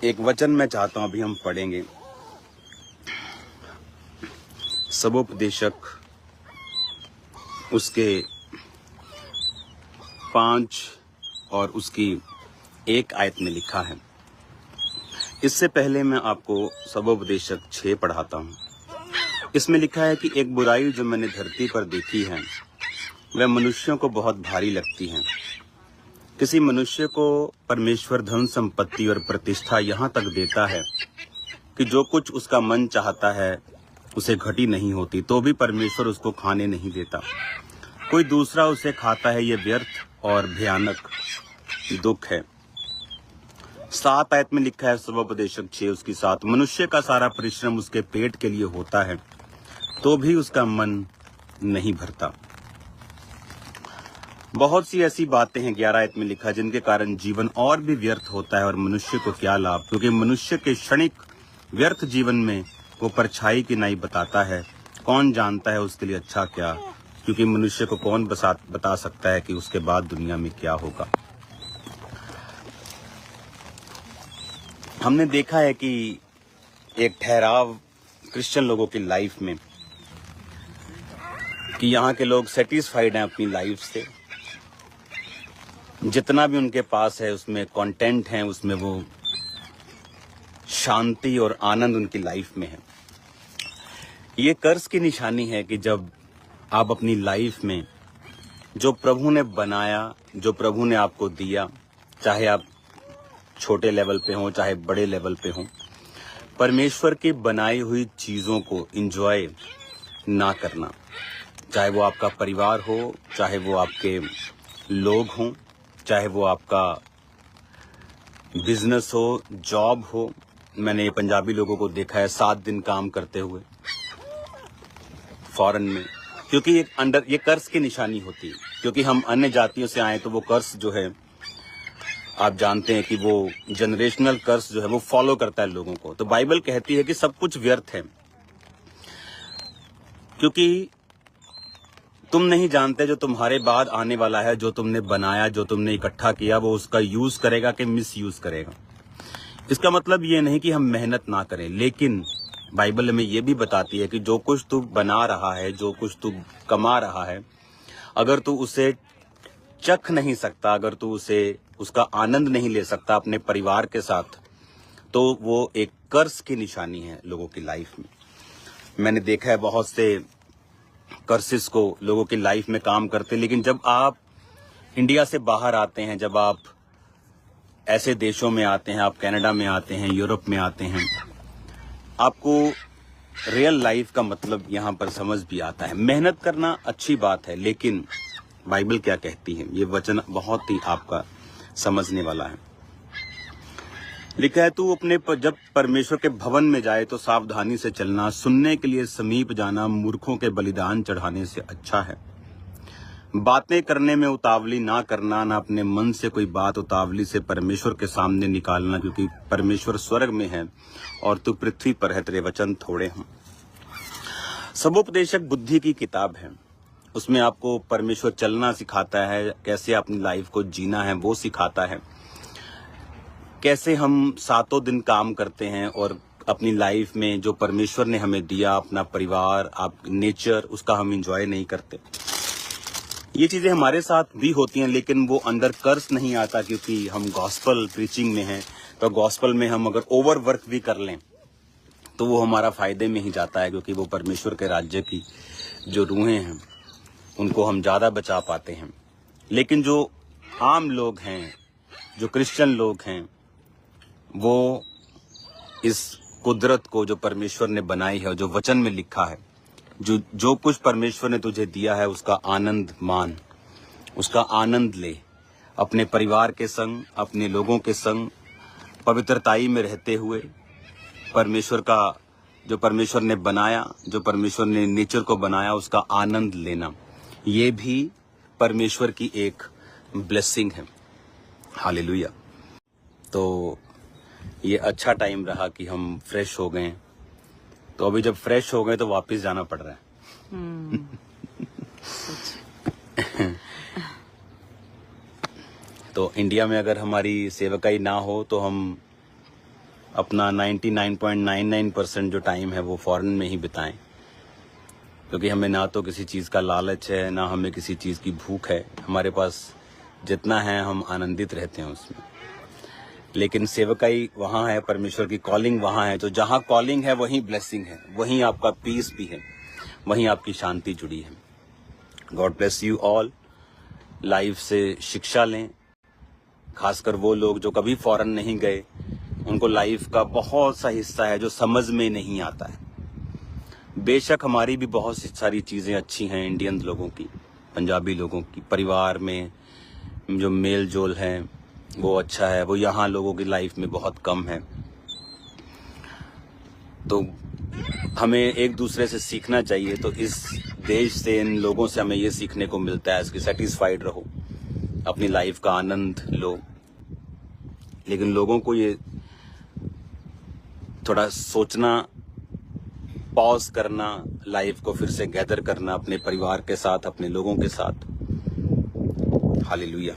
एक वचन मैं चाहता हूं अभी हम पढ़ेंगे। सबोपदेशक उसके 5 और उसकी 1 आयत में लिखा है। इससे पहले मैं आपको सबोपदेशक 6 पढ़ाता हूं। इसमें लिखा है कि एक बुराई जो मैंने धरती पर देखी है वह मनुष्यों को बहुत भारी लगती है। किसी मनुष्य को परमेश्वर धन संपत्ति और प्रतिष्ठा यहाँ तक देता है कि जो कुछ उसका मन चाहता है उसे घटी नहीं होती, तो भी परमेश्वर उसको खाने नहीं देता। कोई दूसरा उसे खाता है, ये व्यर्थ और भयानक दुख है। 7 आयत में लिखा है सबोपदेशक 6 उसकी 7, मनुष्य का सारा परिश्रम उसके पेट के लिए होता है तो भी उसका मन नहीं भरता। बहुत सी ऐसी बातें हैं 11 आयत में लिखा जिनके कारण जीवन और भी व्यर्थ होता है और मनुष्य को क्या लाभ, क्योंकि मनुष्य के क्षणिक व्यर्थ जीवन में वो परछाई की नाई बताता है। कौन जानता है उसके लिए अच्छा क्या, क्योंकि मनुष्य को कौन बता सकता है कि उसके बाद दुनिया में क्या होगा। हमने देखा है कि एक ठहराव क्रिश्चियन लोगों की लाइफ में कि यहाँ के लोग सेटिस्फाइड हैं अपनी लाइफ से, जितना भी उनके पास है उसमें कंटेंट है, उसमें वो शांति और आनंद उनकी लाइफ में है। ये कर्ज की निशानी है कि जब आप अपनी लाइफ में जो प्रभु ने बनाया, जो प्रभु ने आपको दिया, चाहे आप छोटे लेवल पे हो चाहे बड़े लेवल पे हो, परमेश्वर की बनाई हुई चीजों को एंजॉय ना करना, चाहे वो आपका परिवार हो, चाहे वो आपके लोग हों, चाहे वो आपका बिजनेस हो, जॉब हो। मैंने ये पंजाबी लोगों को देखा है 7 दिन काम करते हुए फॉरेन में, क्योंकि ये कर्ज की निशानी होती है। क्योंकि हम अन्य जातियों से आए तो वो कर्ज जो है आप जानते हैं कि वो जनरेशनल कर्ज जो है वो फॉलो करता है लोगों को। तो बाइबल कहती है कि सब कुछ व्यर्थ है, क्योंकि तुम नहीं जानते जो तुम्हारे बाद आने वाला है, जो तुमने बनाया, जो तुमने इकट्ठा किया, वो उसका यूज करेगा कि मिस यूज करेगा। इसका मतलब ये नहीं कि हम मेहनत ना करें, लेकिन बाइबल हमें ये भी बताती है कि जो कुछ तू बना रहा है, जो कुछ तू कमा रहा है, अगर तू उसे चख नहीं सकता, अगर तू उसका आनंद नहीं ले सकता अपने परिवार के साथ, तो वो एक कर्ज की निशानी है लोगों की लाइफ में। मैंने देखा है बहुत से कर्सेस को लोगों की लाइफ में काम करते, लेकिन जब आप इंडिया से बाहर आते हैं, जब आप ऐसे देशों में आते हैं, आप कनाडा में आते हैं, यूरोप में आते हैं, आपको रियल लाइफ का मतलब यहाँ पर समझ भी आता है। मेहनत करना अच्छी बात है, लेकिन बाइबल क्या कहती है, ये वचन बहुत ही आपका समझने वाला है। लिखा है तू जब परमेश्वर के भवन में जाए तो सावधानी से चलना, सुनने के लिए समीप जाना मूर्खों के बलिदान चढ़ाने से अच्छा है। बातें करने में उतावली ना करना, ना अपने मन से कोई बात उतावली से परमेश्वर के सामने निकालना, क्योंकि परमेश्वर स्वर्ग में है और तू पृथ्वी पर है, तेरे वचन थोड़े हैं। सबोपदेशक बुद्धि की किताब है। उसमें आपको परमेश्वर चलना सिखाता है, कैसे अपनी लाइफ को जीना है वो सिखाता है, कैसे हम 7 दिन काम करते हैं और अपनी लाइफ में जो परमेश्वर ने हमें दिया, अपना परिवार, नेचर, उसका हम एंजॉय नहीं करते। ये चीजें हमारे साथ भी होती हैं, लेकिन वो अंदर कर्ज नहीं आता, क्योंकि हम गॉस्पल प्रीचिंग में हैं। तो गॉस्पल में हम अगर ओवर वर्क भी कर लें तो वो हमारा फायदे में ही जाता है, क्योंकि वो परमेश्वर के राज्य की जो रूहें हैं उनको हम ज्यादा बचा पाते हैं। लेकिन जो आम लोग हैं, जो क्रिश्चियन लोग हैं, वो इस कुदरत को जो परमेश्वर ने बनाई है और जो वचन में लिखा है, जो कुछ परमेश्वर ने तुझे दिया है उसका आनंद मान, उसका आनंद ले, अपने परिवार के संग, अपने लोगों के संग पवित्रताई में रहते हुए परमेश्वर का जो परमेश्वर ने बनाया, जो परमेश्वर ने नेचर को बनाया, उसका आनंद लेना, ये भी परमेश्वर की एक ब्लेसिंग है। हालेलुया। तो ये अच्छा टाइम रहा कि हम फ्रेश हो गए। तो अभी जब फ्रेश हो गए तो वापस जाना पड़ रहा है। तो इंडिया में अगर हमारी सेवकाई ना हो तो हम अपना 99.99% जो टाइम है वो फॉरेन में ही बिताएं, क्योंकि हमें ना तो किसी चीज़ का लालच है, ना हमें किसी चीज़ की भूख है। हमारे पास जितना है हम आनंदित रहते हैं उसमें। लेकिन सेवकाई वहाँ है, परमेश्वर की कॉलिंग वहाँ है। तो जहाँ कॉलिंग है वहीं ब्लेसिंग है, वहीं आपका पीस भी है, वहीं आपकी शांति जुड़ी है। God bless you all. Life से शिक्षा लें, खासकर वो लोग जो कभी फॉरेन नहीं गए, उनको लाइफ का बहुत सा हिस्सा है जो समझ में नहीं आता है। बेशक हमारी भी बहुत सारी चीज़ें अच्छी हैं, इंडियन लोगों की, पंजाबी लोगों की, परिवार में जो मेल जोल है वो अच्छा है, वो यहाँ लोगों की लाइफ में बहुत कम है। तो हमें एक दूसरे से सीखना चाहिए। तो इस देश से, इन लोगों से हमें ये सीखने को मिलता है कि सेटिस्फाइड रहो, अपनी लाइफ का आनंद लो। लेकिन लोगों को ये थोड़ा सोचना, पॉज करना, लाइफ को फिर से गैदर करना अपने परिवार के साथ, अपने लोगों के साथ। हालेलुया।